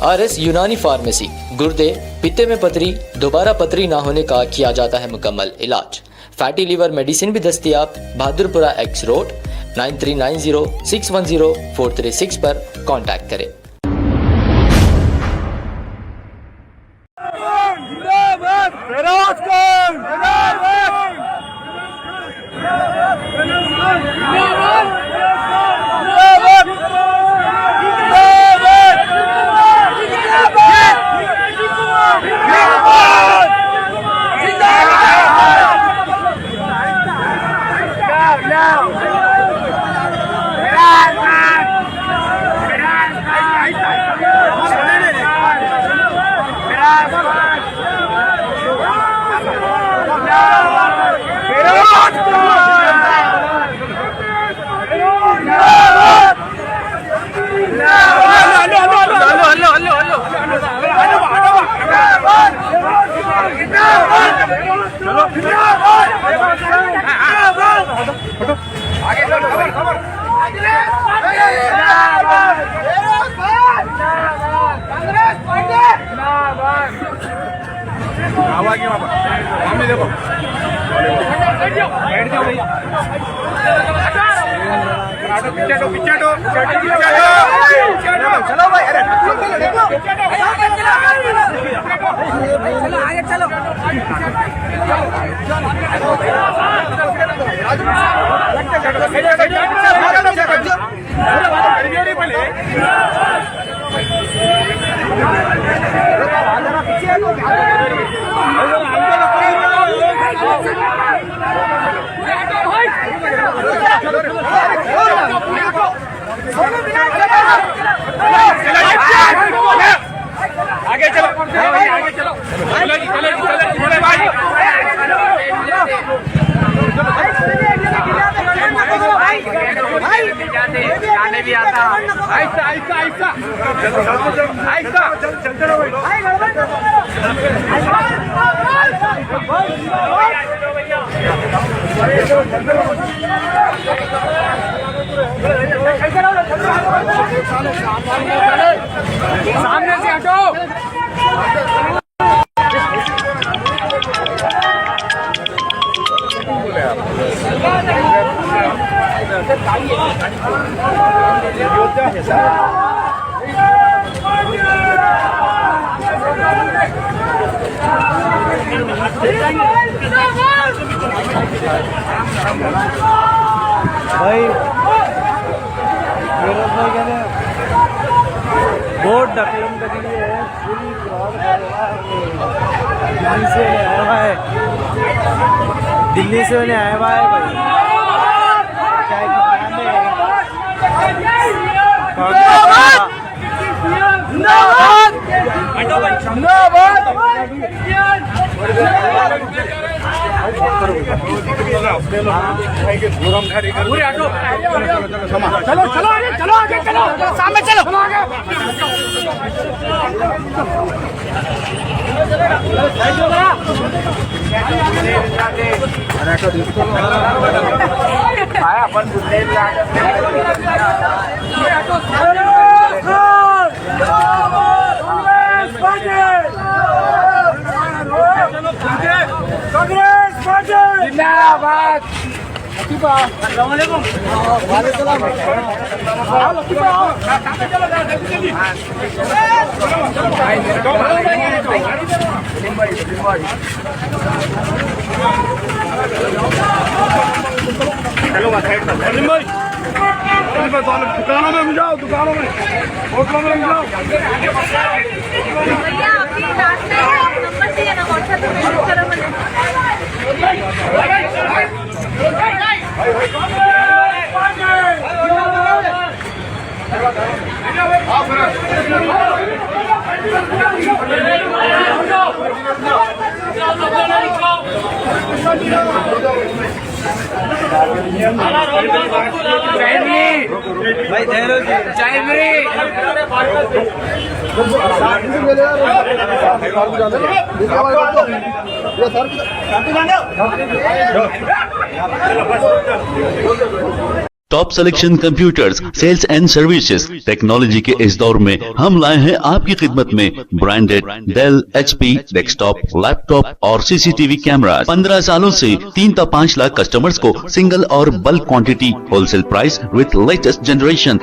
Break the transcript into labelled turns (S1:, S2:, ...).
S1: RS यूनानी pharmacy, गुर्दे, पित्ते में पथरी, दोबारा पथरी ना होने का किया जाता है मुकम्मल इलाज। फैटी लीवर मेडिसिन भी दस्तयाब। बहादुरपुरा X रोड 9390610436 पर कांटेक्ट करें।
S2: चलो भाई, अरे चलो आगे चलो। आगे चलो, आगे चलो, जाने भी आता। ऐसा ऐसा ऐसा ऐसा सामने से हटो।
S3: भाई बहुत ढकलम करी है, पूरी दिल्ली से आया हुआ है, दिल्ली से उन्हें आया हुआ है भाई।
S2: चलो चलो आगे चलो, आगे चलो, सामने चलो। जिंदाबाद। दुकानों में जाओ, दुकानों में, होटलों में जाओ।
S3: भाई धैर्य जी
S2: चाय
S4: top selection computers, sales and services. Technology के इस दौर में हम लाए हैं आपकी खिदमत में branded Dell, HP, desktop, laptop और CCTV कैमरा। 15 सालों से 3 से 5 लाख कस्टमर्स को सिंगल और bulk quantity, wholesale price with latest generation.